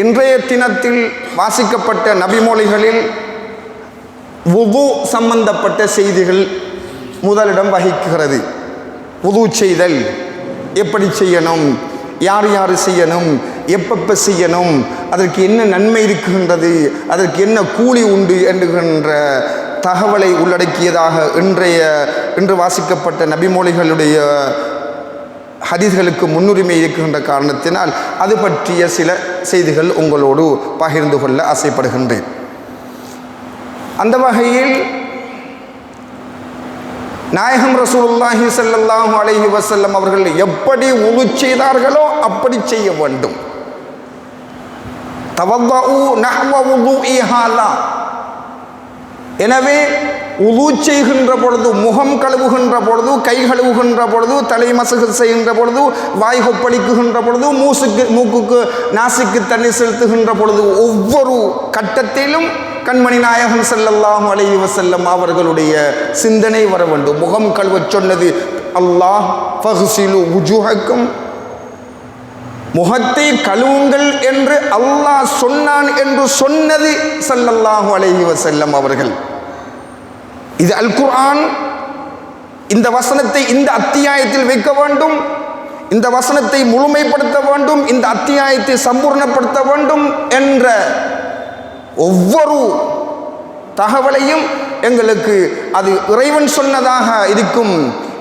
இன்றைய தினத்தில் வாசிக்கப்பட்ட நபிமொழிகளில் வுது சம்பந்தப்பட்ட செய்திகள் முதலிடம் வகிக்கிறது. வுது செய்தல் எப்படி செய்யணும், யார் யார் செய்யணும், எப்பப்போ செய்யணும், அதற்கு என்ன நன்மை இருக்கின்றது, அதற்கு என்ன கூலி உண்டு என்கின்ற தகவலை உள்ளடக்கியதாக இன்று வாசிக்கப்பட்ட நபிமொழிகளுடைய ஹதீஸ்களுக்கு முன்னுரிமை இருக்கின்ற காரணத்தினால் அது பற்றிய சில செய்திகள் உங்களோடு பகிர்ந்து கொள்ள ஆசைப்படுகின்றேன். அந்த வகையில் நாயகம் ரசூலுல்லாஹி ஸல்லல்லாஹு அலைஹி வஸல்லம் அவர்கள் எப்படி வுது செய்தார்களோ அப்படி செய்ய வேண்டும். தவல்லு நஹ்வ வுதுஇ ஹாலா. எனவே வுது செய்கின்ற பொழுது, முகம் கழுவுகின்ற பொழுது, கை கழுவுகின்ற பொழுது, தலை மசகு செய்கின்ற பொழுது, வாய் கொப்பளிக்குகின்ற பொழுது, மூக்குக்கு நாசிக்கு தண்ணி செலுத்துகின்ற பொழுது, ஒவ்வொரு கட்டத்திலும் கண்மணி நாயகம் ஸல்லல்லாஹு அலைஹி வஸல்லம் அவர்களுடைய சிந்தனை வர வேண்டும். முகம் கழுவச் சொன்னது அல்லாஹ் ஃபக்ஸிலு வுஜூஹக்கும், முகத்தை கழுவுங்கள் என்று அல்லாஹ் சொன்னான் என்று சொன்னது ஸல்லல்லாஹு அலைஹி வஸல்லம் அவர்கள். இது அல் குர்ஆன். இந்த வசனத்தை இந்த அத்தியாயத்தில் வைக்க வேண்டும், இந்த வசனத்தை முழுமைப்படுத்த வேண்டும், இந்த அத்தியாயத்தை சம்பூர்ணப்படுத்த வேண்டும் என்ற ஒவ்வொரு தகவலையும் எங்களுக்கு அது இறைவன் சொன்னதாக இருக்கும்.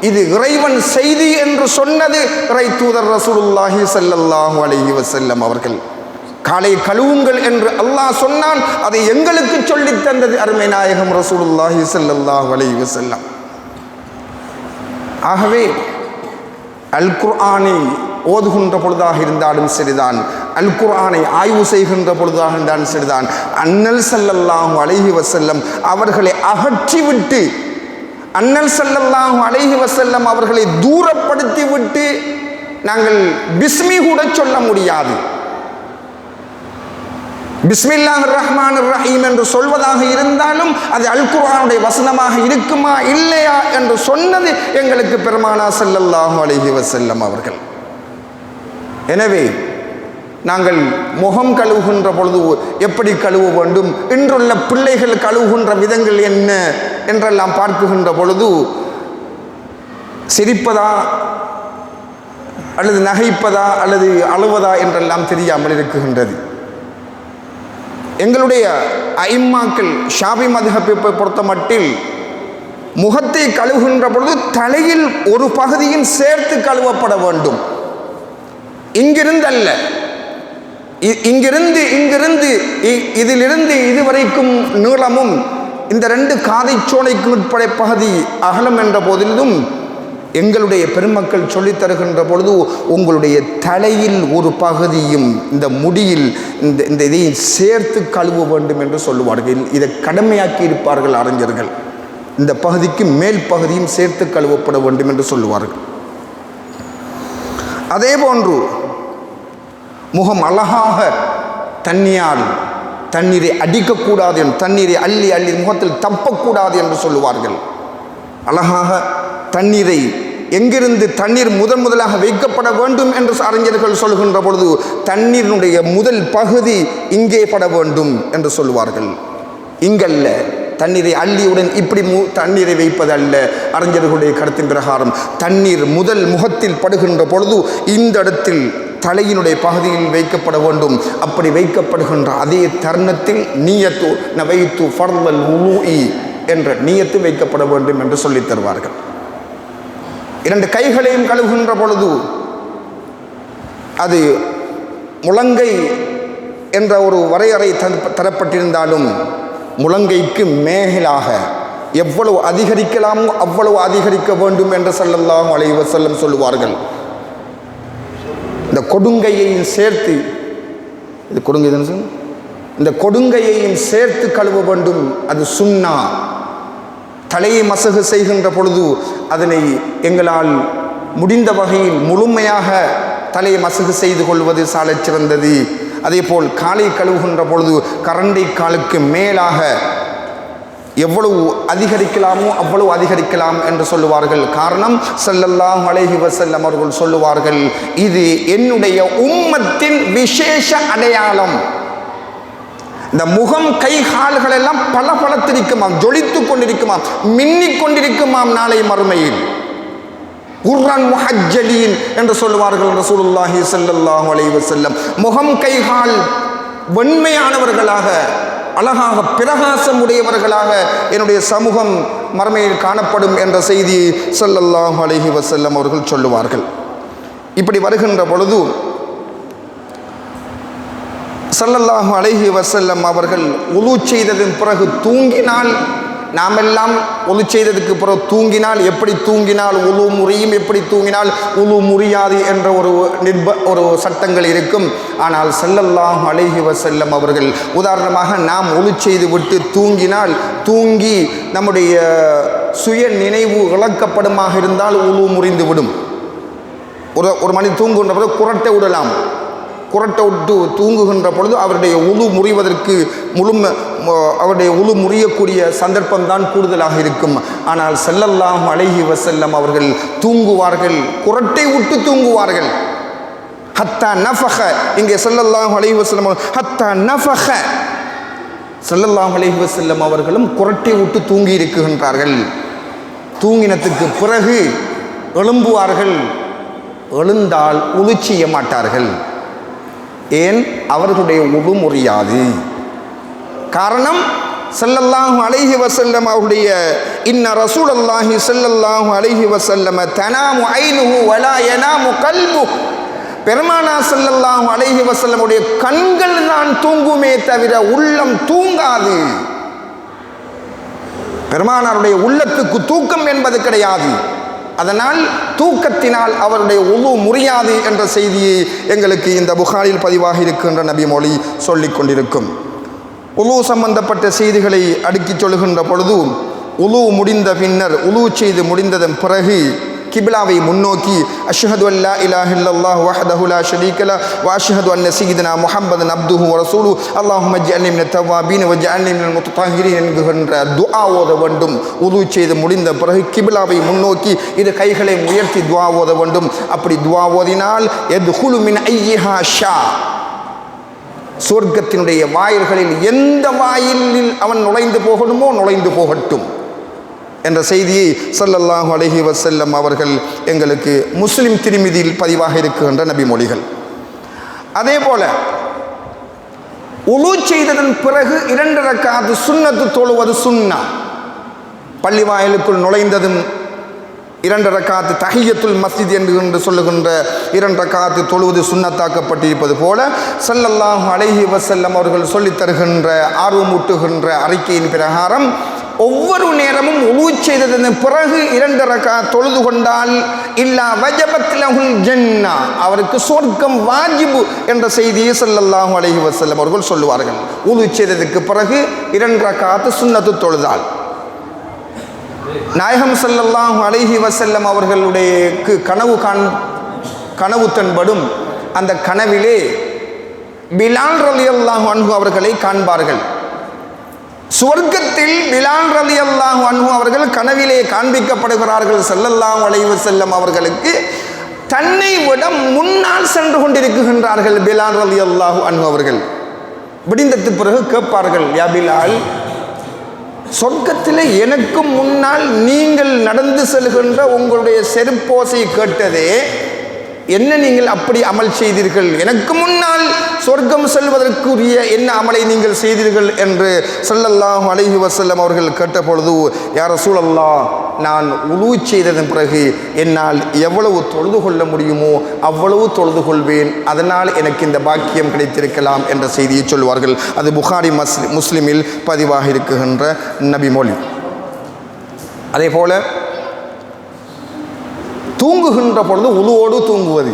இது இறைவன் செய்தி என்று சொன்னது இறை தூதர் ரசூலுல்லாஹி ஸல்லல்லாஹு அலைஹி வஸல்லம் அவர்கள். காலை கழுவுங்கள் என்று அல்லாஹ் சொன்னான், அதை எங்களுக்கு சொல்லித் தந்தது அருமை நாயகம் ரசூலுல்லாஹி ஸல்லல்லாஹு அலைஹி வஸல்லம். ஆகவே அல் குர்ஆனை ஓதுகின்ற பொழுதாக இருந்தாலும் சரிதான், அல் குர்ஆனை ஆய்வு செய்கின்ற பொழுதாக இருந்தாலும் சரிதான், அன்னல் ஸல்லல்லாஹு அலைஹி வஸல்லம் அவர்களை அகற்றிவிட்டு, அன்னல் ஸல்லல்லாஹு அலைஹி வஸல்லம் அவர்களை தூரப்படுத்தி விட்டு நாங்கள் பிஸ்மி கூட சொல்ல முடியாது. பிஸ்மில்லாஹிர் ரஹ்மானிர் ரஹீம் என்று சொல்வதாக இருந்தாலும் அது அல் குர்ஆனுடைய வசனமாக இருக்குமா இல்லையா என்று சொன்னது எங்களுக்கு பெருமானா ஸல்லல்லாஹு அலைஹி வஸல்லம் அவர்கள். எனவே நாங்கள் முகம் கழுவுகின்ற பொழுது எப்படி கழுவ வேண்டும், இன்றுள்ள பிள்ளைகள் கழுவுகின்ற விதங்கள் என்ன என்றெல்லாம் பார்க்குகின்ற பொழுது சிரிப்பதா அல்லது நகைப்பதா அல்லது அழுவதா என்றெல்லாம் தெரியாமல் இருக்குகின்றது. எங்களுடைய ஐம்மாக்கள் ஷாஃபி மத்ஹபை பொறுத்த மட்டில் முகத்தை கழுவுகின்ற பொழுது தலையில் ஒரு பகுதியும் சேர்த்து கழுவப்பட வேண்டும். இங்கிருந்து அல்ல, இங்கிருந்து இதிலிருந்து இதுவரைக்கும் நீளமும் இந்த ரெண்டு காதைச்சோலைக்கு உட்பட பகுதி அகலம் என்ற போதிலும் எங்களுடைய பெருமக்கள் சொல்லித் தருகின்ற பொழுது உங்களுடைய தலையில் ஒரு பகுதியும் இந்த முடியில் இந்த இதையும் சேர்த்து கழுவ வேண்டும் என்று சொல்லுவார்கள். இதை கடமையாக்கி இருப்பார்கள் அறிஞர்கள். இந்த பகுதிக்கு மேல் பகுதியும் சேர்த்து கழுவப்பட வேண்டும் என்று சொல்லுவார்கள். அதே போன்று முகம் அழகாக தண்ணீரை அடிக்கக்கூடாது, தண்ணீரை அள்ளி அள்ளி முகத்தில் தப்பக்கூடாது என்று சொல்லுவார்கள். அழகாக தண்ணீரை எங்கிருந்து தண்ணீர் முதலாக வைக்கப்பட வேண்டும் என்று அறிஞர்கள் சொல்கின்ற பொழுது தண்ணீரினுடைய முதல் பகுதி இங்கே பட வேண்டும் என்று சொல்லுவார்கள். இங்கல்ல, தண்ணீரை அள்ளியுடன் இப்படி தண்ணீரை வைப்பது அல்ல. அறிஞர்களுடைய கருத்தின் பிரகாரம் தண்ணீர் முதல் முகத்தில் படுகின்ற பொழுது இந்த இடத்தில் தலையினுடைய பகுதியில் வைக்கப்பட வேண்டும். அப்படி வைக்கப்படுகின்ற அதே தருணத்தில் நியத்து நவைத்து ஃபர்தல் வுலூஇ என்ற நியத்து வைக்கப்பட வேண்டும் என்று சொல்லித் தருவார்கள். இரண்டு கைகளையும் கழுவுகின்ற பொழுது அது முழங்கை என்ற ஒரு வரையறை தரப்பட்டிருந்தாலும் முழங்கைக்கு மேலாக எவ்வளவு அதிகரிக்கலாமோ அவ்வளவு அதிகரிக்க வேண்டும் என்று ஸல்லல்லாஹு அலைஹி வஸல்லம் சொல்லுவார்கள். இந்த கொடுங்கையையும் சேர்த்து, இது கொடுங்கை தானே, இந்த கொடுங்கையையும் சேர்த்து கழுவ வேண்டும். அது சுன்னா. தலையை மசகு செய்கின்ற பொழுது அதனை எங்களால் முடிந்த வகையில் முழுமையாக தலையை மசகு செய்து கொள்வது சாலச் சிறந்தது. அதே போல் காலை கழுவுகின்ற பொழுது கரண்டை காலுக்கு மேலாக எவ்வளவு அதிகரிக்கலாமோ அவ்வளவு அதிகரிக்கலாம் என்று சொல்லுவார்கள். காரணம், ஸல்லல்லாஹு அலைஹி வஸல்லம் அவர்கள் சொல்லுவார்கள், இது என்னுடைய உம்மத்தின் விசேஷ அடையாளம். இந்த முகம் கை கால்கள் எல்லாம் பளபளத்திருக்குமாம், ஜொலித்துக் கொண்டிருக்குமாம், மின்னிக் கொண்டிருக்குமாம் நாளை மறுமையில். குர்ஆன் முஹஜ்ஜலீன் என்று சொல்லுவார்கள் ரசூலுல்லாஹி ஸல்லல்லாஹு அலைஹி வஸல்லம். முகம் கைகால் வெண்மையானவர்களாக, அழகாக பிரகாசம் உடையவர்களாக என்னுடைய சமூகம் மறுமையில் காணப்படும் என்ற செய்தியை ஸல்லல்லாஹு அலைஹி வஸல்லம் அவர்கள் சொல்லுவார்கள். இப்படி வருகின்ற பொழுது ஸல்லல்லாஹு அலைஹி வஸல்லம் அவர்கள் உலு செய்ததன் பிறகு தூங்கினால், நாமெல்லாம் ஒலு செய்ததுக்கு பிறகு தூங்கினால் எப்படி தூங்கினால் உலு முறியும், எப்படி தூங்கினால் உலு முறியாது என்ற ஒரு சட்டங்கள் இருக்கும். ஆனால் ஸல்லல்லாஹு அலைஹி வஸல்லம் அவர்கள், உதாரணமாக நாம் ஒலு செய்து விட்டு தூங்கினால், தூங்கி நம்முடைய சுய நினைவு இழக்கப்படுமாக இருந்தால் உலு முறிந்து விடும். ஒரு மணி தூங்குகின்ற பொழுது குரட்டை விடலாம். குரட்டை விட்டு தூங்குகின்ற பொழுது அவருடைய உளு முறிவதற்கு அவருடைய உளு முறியக்கூடிய சந்தர்ப்பம்தான் கூடுதலாக இருக்கும். ஆனால் ஸல்லல்லாஹு அலைஹி வஸல்லம் அவர்கள் தூங்குவார்கள், குரட்டை விட்டு தூங்குவார்கள். ஹத்தா நஃபஹ, இங்கே ஸல்லல்லாஹு அலைஹி வஸல்லம் ஹத்தா நஃபஹ, ஸல்லல்லாஹு அலைஹி வஸல்லம் அவர்களும் குரட்டை விட்டு தூங்கி இருக்குகின்றார்கள். தூங்கினத்துக்கு பிறகு எழும்புவார்கள். எழுந்தால் உளு செய்ய மாட்டார்கள். ஏன்? அவர்களுடைய உளு முறியாது. காரணம், ஸல்லல்லாஹு அலைஹி வஸல்லம் அவருடைய இன்ன ரசூலுல்லாஹி ஸல்லல்லாஹு அலைஹி வஸல்லம் தனாமு ஐனுஹு வலா யனாமு கல்புஹு, பெருமானார் ஸல்லல்லாஹு அலைஹி வஸல்லம் உடைய கண்கள் தான் தூங்குமே தவிர உள்ளம் தூங்காது. பெருமானாருடைய உள்ளத்துக்கு தூக்கம் என்பது கிடையாது. அதனால் தூக்கத்தினால் அவருடைய உளு முறியாது என்ற செய்தியை எங்களுக்கு இந்த புகாரில் பதிவாக இருக்கின்ற நபி மொழி சொல்லிக் கொண்டிருக்கும். உளு சம்பந்தப்பட்ட செய்திகளை அடுக்கிச் சொல்கின்ற பொழுது, உளு முடிந்த பின்னர், உளு செய்து முடிந்ததன் பிறகு கிப்லாவை முன்னோக்கி அஷ்ஹது அல்லா இலாஹ இல்லல்லாஹு வஹ்தஹு லா ஷரீக லஹு வ அஷ்ஹது அன்ன சய்யிதனா முஹம்மதன் அப்துஹு வ ரசூலுஹு அல்லாஹும்ம ஜஅல்னி மினத் தவ்வாபீன் வ ஜஅல்னி மினல் முத்தஹஹிரீன் என்கின்ற துஆ ஓத வேண்டும். உது செய்து முடிந்த பிறகு கிப்லாவை முன்னோக்கி இரு கைகளை உயர்த்தி துஆ ஓத வேண்டும். அப்படி துஆ ஓதினால் யத்ஹுலு மின் ஐயிஹா ஷா, சொர்க்கத்தினுடைய வாயில்களில் எந்த வாயிலில் அவன் நுழைந்து போகணுமோ நுழைந்து போகட்டும் என்ற செய்தியை ஸல்லல்லாஹு அலைஹி வஸல்லம் அவர்கள் எங்களுக்கு முஸ்லிம் திருமிதியில் பதிவாக இருக்கின்ற நபி மொழிகள். அதே போல உலு செய்ததன் பிறகு 2 ரக்காத் சுன்னத்து தொழுவது சுன்னா. பள்ளி வாயிலுக்குள் நுழைந்ததும் 2 ரக்காத் தஹிய்யத்துல் மஸ்ஜித் என்று சொல்லுகின்ற 2 ரக்காத் தொழுவது சுன்னத்தாக்கப்பட்டிருப்பது போல ஸல்லல்லாஹு அலைஹி வஸல்லம் அவர்கள் சொல்லித் தருகின்ற ஆர்வமூட்டுகின்ற அறிக்கையின் பிரகாரம் ஒவ்வொரு நேரமும் உலு செய்ததன் பிறகு 2 ரக்காத் தொழுது கொண்டால் இல்லா வஜபத் லஹுல் ஜன்னா, அவருக்கு சொர்க்கம் வாஜிபு என்ற செய்தியை ஸல்லல்லாஹு அலைஹி வஸல்லம் அவர்கள் சொல்லுவார்கள். உலு செய்ததுக்கு பிறகு 2 ரக்காத் சுன்னத்து தொழுதால் நாயகம் ஸல்லல்லாஹு அலைஹி வஸல்லம் அவர்களுடைய கனவு தென்படும். அந்த கனவிலே பிலால் ரலியல்லாஹு அன்ஹு அவர்களை காண்பார்கள். சுவர்க்கத்தில் பிலால் ரலியல்லாஹு அன்ஹு அவர்கள் கனவிலே காண்பிக்கப்படுகிறார்கள். ஸல்லல்லாஹு அலைஹி வஸல்லம் அவர்களுக்கு தன்னை விட முன்னால் சென்று கொண்டிருக்கின்றார்கள் பிலால் ரலியல்லாஹு அன்ஹு அவர்கள். விடிந்ததுக்கு பிறகு கேட்பார்கள், யா பிலால், சொர்க்கத்தில் எனக்கு முன்னால் நீங்கள் நடந்து செல்கின்ற உங்களுடைய செருப்போசை கேட்டதே, என்ன நீங்கள் அப்படி அமல் செய்தீர்கள்? எனக்கு முன்னால் சொர்க்கம் செல்வதற்குரிய என்ன அமலை நீங்கள் செய்தீர்கள் என்று ஸல்லல்லாஹு அலைஹி வஸல்லம் அவர்கள் கேட்டபொழுது, யா ரசூலல்லாஹ், நான் உலு செய்ததன் பிறகு என்னால் எவ்வளவு தொழுது கொள்ள முடியுமோ அவ்வளவு தொழுது கொள்வேன், அதனால் எனக்கு இந்த பாக்கியம் கிடைத்திருக்கலாம் என்ற செய்தியை சொல்வார்கள். அது புகாரி முஸ்லிமில் பதிவாக இருக்குகின்ற நபி மொழி. அதே போல தூங்குகின்ற பொழுது உலுவோடு தூங்குவது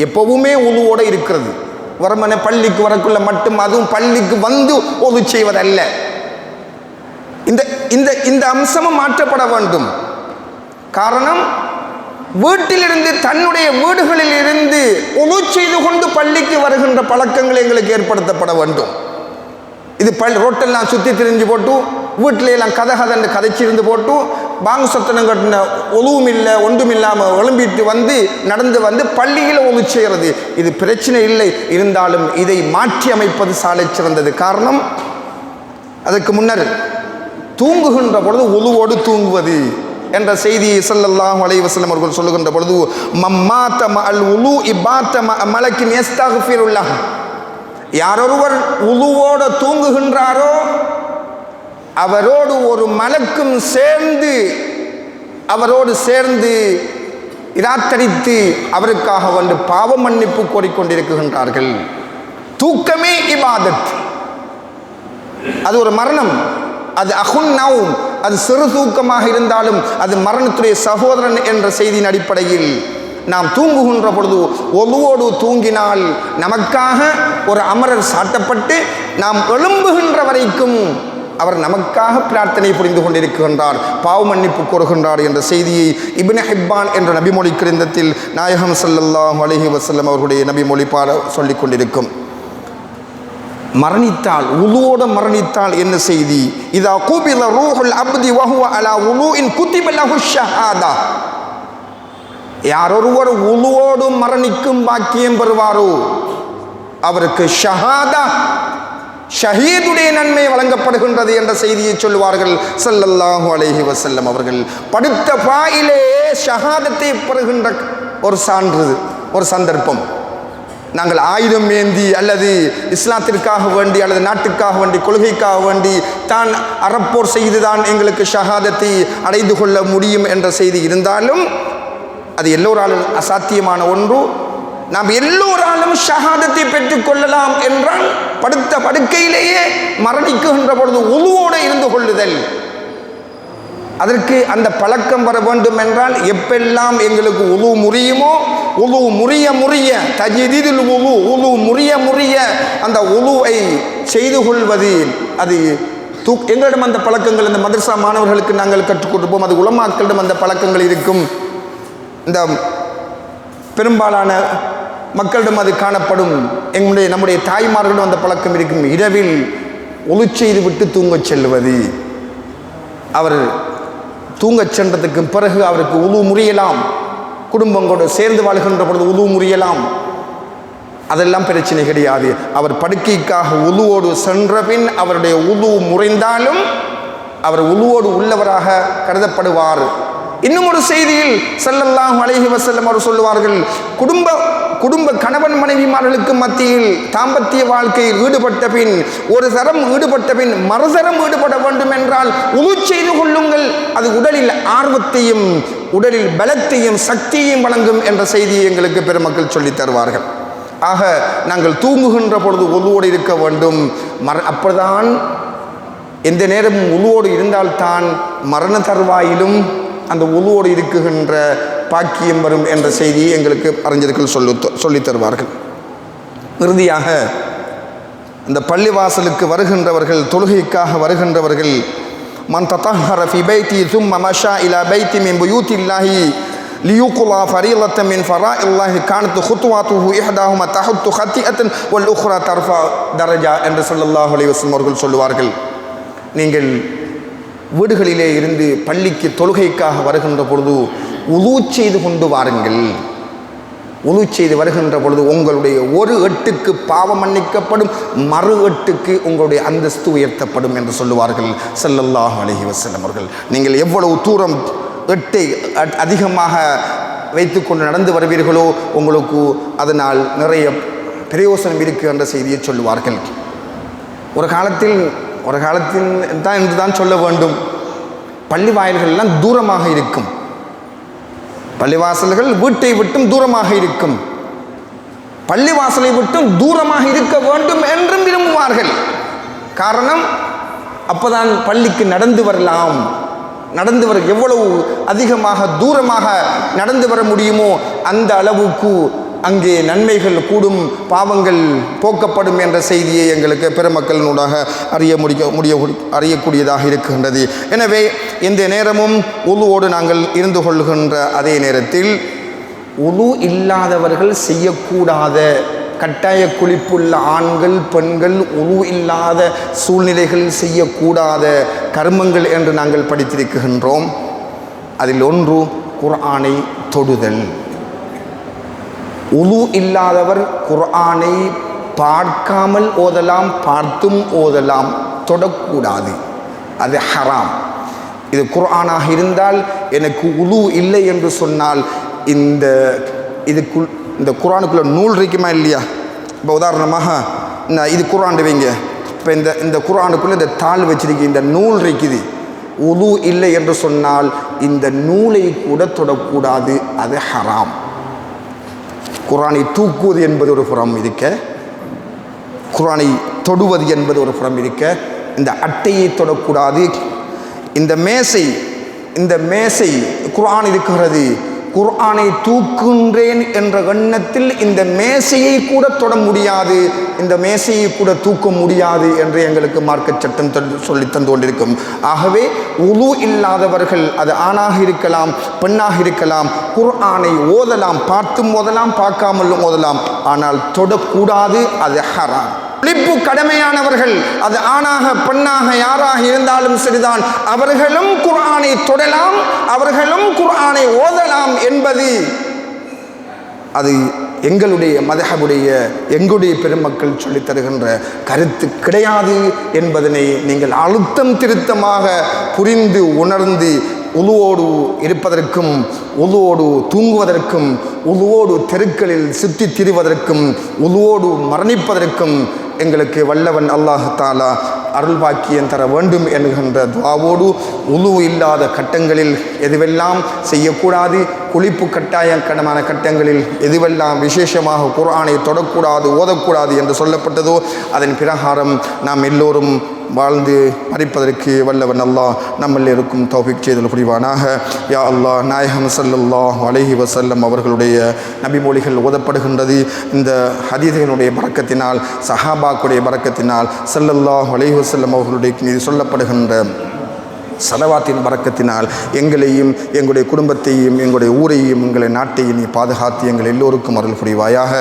எப்பவுமே உலுவோடு இருக்கிறது. வரமனை பள்ளிக்கு வரக்குள்ள மட்டும், அதுவும் பள்ளிக்கு வந்து ஒது செய்வதல்ல. இந்த அம்சமும் மாற்றப்பட வேண்டும். காரணம், வீட்டிலிருந்து தன்னுடைய வீடுகளில் இருந்து ஒது செய்து கொண்டு பள்ளிக்கு வருகின்ற பழக்கங்கள் எங்களுக்கு ஏற்படுத்தப்பட வேண்டும். இது ரோட்டெல்லாம் சுற்றி திரிஞ்சு போட்டு வீட்டிலையெல்லாம் கதை கதைச்சிருந்து போட்டு பாங்கு சத்தனம் கட்டின ஒழுவும் இல்லை ஒன்றும் இல்லாமல் எழும்பிட்டு நடந்து வந்து பள்ளியில் ஒழு செய்கிறது. இது பிரச்சனை இல்லை, இருந்தாலும் இதை மாற்றி அமைப்பது சாலை சிறந்தது. காரணம், அதற்கு முன்னர் தூங்குகின்ற பொழுது ஒழுவோடு தூங்குவது என்ற செய்தியை ஸல்லல்லாஹு அலைஹி வஸல்லம் அவர்கள் சொல்லுகின்ற பொழுது, மம்மாத மஅல் உலு இபாத மலக்கின் யஸ்தக்ஃபிருல்லாஹ், யாரொருவர் உலுவோடு தூங்குகின்றாரோ அவரோடு ஒரு மலக்கும் அவரோடு சேர்ந்து இராத்தடித்து அவருக்காக வந்து பாவ மன்னிப்பு கோரிக்கொண்டிருக்கின்றார்கள். தூக்கமே இபாதத். அது ஒரு மரணம், அது அஹுன் நௌம், அது சிறு தூக்கமாக இருந்தாலும் அது மரணத்துடைய சகோதரன் என்ற செய்தியின் அடிப்படையில் நாம் தூங்குகின்ற பொழுது ஒழுவோடு தூங்கினால் நமக்காக ஒரு அமரர் சாட்டப்பட்டு நாம் எழும்புகின்ற வரைக்கும் அவர் நமக்காக பிரார்த்தனை புரிந்து கொண்டிருக்கின்றார், பாவ மன்னிப்பு கோருகின்றார் என்ற செய்தியை இப்னு ஹிப்பான் என்ற நபிமொழி கிரந்தத்தில் நாயகம் ஸல்லல்லாஹு அலைஹி வஸல்லம் அவர்களுடைய நபிமொழி பாட சொல்லிக் கொண்டிருக்கும். மரணித்தால், உலுவோடு மரணித்தால் என்ன செய்தி? இதா குபில ரூஹுல் அப்தி வஹுவ அலா உலூஇன் குதிப லஹு ஷஹாதா, யாரொருவர் உலுவோடு மரணிக்கும் பாக்கியம் பெறுவாரோ அவருக்கு ஷஹாதா, ஷஹீதுடைய நன்மை வழங்கப்படுகின்றது என்ற செய்தியை சொல்லுவார்கள் ஸல்லல்லாஹு அலைஹி வஸல்லம் அவர்கள். படுத்த பாயிலே ஷஹாதத்தை பெறுகின்ற ஒரு சான்று, ஒரு சந்தர்ப்பம். நாங்கள் ஆயுதம் ஏந்தி அல்லது இஸ்லாத்திற்காக வேண்டி அல்லது நாட்டுக்காக வேண்டி கொள்கைக்காக வேண்டி தான் அறப்போர் செய்துதான் எங்களுக்கு ஷஹாதத்தை அடைந்து கொள்ள முடியும் என்ற செய்தி இருந்தாலும் அது எல்லோராலும் அசாத்தியமான ஒன்று. நாம் எல்லோராலும் ஷஹாதத்தை பெற்றுக் கொள்ளலாம் என்றால் படுத்த படுக்கையிலேயே மரணிக்குகின்ற பொழுது உலுவோடு இருந்து கொள்ளுதல், அதற்கு அந்த பழக்கம் வர வேண்டும் என்றால் எப்பெல்லாம் எங்களுக்கு உலு முறியுமோ, உலு முறிய தஜ்தீதுல் உலு முறிய அந்த உலுவை செய்து கொள்வது, அது எங்களிடம் அந்த பழக்கங்கள் இந்த மதரசா மாணவர்களுக்கு நாங்கள் கற்றுக் கொடுப்போம். அது உலமாக்களிடம் அந்த பழக்கங்கள் இருக்கும். இந்த பெரும்பாலான மக்களிடம் அது காணப்படும். நம்முடைய தாய்மார்களிடம் அந்த பழக்கம் இருக்கும். இரவில் ஒளி செய்து விட்டு தூங்கச் செல்வது. அவர் தூங்கச் சென்றதுக்கு பிறகு அவருக்கு உலு முறியலாம், குடும்பங்களோடு சேர்ந்து வாழ்கின்ற பொழுது உலு முறியலாம், அதெல்லாம் பிரச்சனை கிடையாது. அவர் படுக்கைக்காக உலுவோடு சென்ற பின் அவருடைய உலு முறிந்தாலும் அவர் உலுவோடு உள்ளவராக கருதப்படுவார். இன்னும் ஒரு செய்தியில் ஸல்லல்லாஹு அலைஹி வஸல்லம் அவர் சொல்லுவார்கள், குடும்ப கணவன் மனைவிமார்களுக்கு மத்தியில் தாம்பத்திய வாழ்க்கையில் ஈடுபட்ட பின், ஒரு தரம் ஈடுபட்ட பின் மறுதரம் ஈடுபட வேண்டும் என்றால் உது செய்து கொள்ளுங்கள், அது உடலில் ஆர்வத்தையும் உடலில் பலத்தையும் சக்தியையும் வழங்கும் என்ற செய்தியை எங்களுக்கு பெருமக்கள் சொல்லித் தருவார்கள். ஆக நாங்கள் தூங்குகின்ற பொழுது உதுவோடு இருக்க வேண்டும். அப்பதான் எந்த நேரமும் உதுவோடு இருந்தால்தான் மரண தருவாயிலும் அந்த உலுவோடு இருக்குகின்ற பாக்கியம் வரும் என்ற செய்தியை எங்களுக்கு அறிஞர்கள் சொல்லித் தருவார்கள். இறுதியாக இந்த பள்ளிவாசலுக்கு வருகின்றவர்கள், தொழுகைக்காக வருகின்றவர்கள், மன் தத்தஹர ஃபி பைத்தி சும்ம மஷா இலா பைத்தி மின் புயூத்தில்லாஹி லியுக்லா ஃபரீலத்தன் மின் ஃபராஇல்லாஹி கானத் குத்வாத்துஹு இஹ்தாஹுமா தஹத்து ஹத்திஅத்தன் வல் உக்ரா தர்ஃபா தரஜா என்று ஸல்லல்லாஹு அலைஹி வஸல்லம் அவர்கள் சொல்லுவார்கள். நீங்கள் வீடுகளிலே இருந்து பள்ளிக்கு தொழுகைக்காக வருகின்ற பொழுது உது செய்து கொண்டு வாருங்கள். உது செய்து வருகின்ற பொழுது உங்களுடைய ஒரு எட்டுக்கு பாவம் மன்னிக்கப்படும், மறு எட்டுக்கு உங்களுடைய அந்தஸ்து உயர்த்தப்படும் என்று சொல்லுவார்கள் ஸல்லல்லாஹு அலைஹி வஸல்லம் அவர்கள். நீங்கள் எவ்வளவு தூரம் எட்டை அதிகமாக வைத்துக்கொண்டு நடந்து வருவீர்களோ உங்களுக்கு அதனால் நிறைய பிரயோசனம் இருக்கு என்ற செய்தியை சொல்லுவார்கள். ஒரு காலத்தில் தான் என்று தான் சொல்ல வேண்டும், பள்ளி வாயில்கள் எல்லாம் தூரமாக இருக்கும், பள்ளிவாசல்கள் வீட்டை விட்டும் தூரமாக இருக்கும், பள்ளிவாசலை விட்டும் தூரமாக இருக்க வேண்டும் என்றும் விரும்புவார்கள். காரணம், அப்போதான் பள்ளிக்கு நடந்து வரலாம். நடந்து வர எவ்வளவு அதிகமாக தூரமாக நடந்து வர முடியுமோ அந்த அளவுக்கு அங்கே நன்மைகள் கூடும், பாவங்கள் போக்கப்படும் என்ற செய்தியை எங்களுக்கு பெருமக்களினூடாக அறியக்கூடியதாக இருக்கின்றது. எனவே இந்த நேரமும் உலுவோடு நாங்கள் இருந்து கொள்கின்ற அதே நேரத்தில் உலு இல்லாதவர்கள் செய்யக்கூடாத கட்டாய குளிப்புள்ள ஆண்கள் பெண்கள் உரு இல்லாத சூழ்நிலைகளில் செய்யக்கூடாத கர்மங்கள் என்று நாங்கள் படித்திருக்கின்றோம். அதில் ஒன்று குர்ஆனை தொடுதல். உது இல்லாதவர் குர்ஆனை பார்க்காமல் ஓதலாம், பார்த்தும் ஓதலாம், தொடக்கூடாது. அது ஹராம். இது குர்ஆனாக இருந்தால் எனக்கு உது இல்லை என்று சொன்னால் இந்த குர்ஆனுக்குள்ள நூல் இருக்குமா இல்லையா? இப்போ உதாரணமாக இது குர்ஆன் வைங்க. இப்போ இந்த குர்ஆனுக்குள்ளே இந்த தாள் வச்சிருக்கு, இந்த நூல் இருக்குது. உது இல்லை என்று சொன்னால் இந்த நூலை கூட தொடக்கூடாது, அது ஹராம். குர்ஆனை தூக்குவது என்பது ஒரு புறம் இருக்க, குர்ஆனை தொடுவது என்பது ஒரு புறம் இருக்க, இந்த அட்டையை தொடக்கூடாது. இந்த மேசை குர்ஆன் இருக்கிறது. குர்ஆனை தூக்குகின்றேன் என்ற எண்ணத்தில் இந்த மேசையை கூட தொட முடியாது, இந்த மேசையை கூட தூக்க முடியாது என்று எங்களுக்கு மார்க்க சட்டம் சொல்லி தந்து கொண்டிருக்கும். ஆகவே உது இல்லாதவர்கள், அது ஆணாக இருக்கலாம் பெண்ணாக இருக்கலாம், குர்ஆனை ஓதலாம், பார்த்தும் ஓதலாம், பார்க்காமலும் ஓதலாம், ஆனால் தொடக்கூடாது, அது ஹராம். குளிப்பு கடமையானவர்கள், அது ஆணாக பெண்ணாக யாராக இருந்தாலும் சரிதான், அவர்களும் குர்ஆனை தொடலாம், அவர்களும் குர்ஆனை ஓதலாம் என்பது அது எங்களுடைய மதஹபுடைய எங்களுடைய பெருமக்கள் சொல்லித் தருகின்ற கருத்து கிடையாது என்பதனை நீங்கள் அழுத்தம் திருத்தமாக புரிந்து உணர்ந்து உதுவோடு இருப்பதற்கும், உதுவோடு தூங்குவதற்கும், உதுவோடு தெருக்களில் சுற்றி திரிவதற்கும், உதுவோடு மரணிப்பதற்கும் எங்களுக்கு வல்லவன் அல்லாஹ் தஆலா அருள் பாக்கியம் தர வேண்டும் என்கின்ற துஆவோடு உது இல்லாத கட்டங்களில் எதுவெல்லாம் செய்யக்கூடாது, குளிப்பு கட்டாயமான கட்டங்களில் எதுவெல்லாம் விசேஷமாக குர்ஆனை தொடக்கூடாது, ஓதக்கூடாது என்று சொல்லப்பட்டதோ அதன் பிரகாரம் நாம் எல்லோரும் வாழ்ந்து மரிப்பதற்கு வல்லவன் அல்லாஹ் நம்மில் இருக்கும் தௌஃபீக் செய்தல் புரிவானாக. யா அல்லாஹ், நாயகம் ஸல்லல்லாஹு அலைஹி வஸல்லம் அவர்களுடைய நபிமொழிகள் ஓதப்படுகின்றது. இந்த ஹதீஸ்களுடைய பரக்கத்தினால், சஹாபாக்குடைய பரக்கத்தினால், ஸல்லல்லாஹு அலைஹி வஸல்லம் அவர்களுடைய மீது சொல்லப்படுகின்ற சலவாத்தின் பரக்கத்தினால் எங்களையும் எங்களுடைய குடும்பத்தையும் எங்களுடைய ஊரையும் எங்களை நாட்டையும் நீ பாதுகாத்து எங்கள் எல்லோருக்கும் அருள் புரிவாயாக.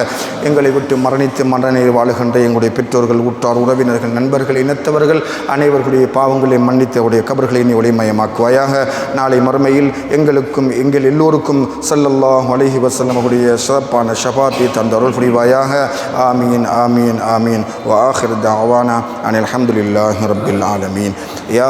எங்களை விட்டு மரணித்து மரணத்தில் வாழுகின்ற எங்களுடைய பெற்றோர்கள், உற்றார், உறவினர்கள், நண்பர்கள், இனத்தவர்கள் அனைவர்களுடைய பாவங்களை மன்னித்து அவருடைய கபர்களை நீ ஒளிமயமாக்குவாயாக. நாளை மறுமையில் எங்களுக்கும் எங்கள் எல்லோருக்கும் ஸல்லல்லாஹு அலைஹி வஸல்லம் அவருடைய சிறப்பான ஷஃபாத்தை தந்த அருள் புரிவாயாக. ஆமீன் ஆமீன் ஆமீன். வ ஆகிர் தஅவானா அனில் ஹம்துலில்லாஹி ரப்பில் ஆலமீன். யா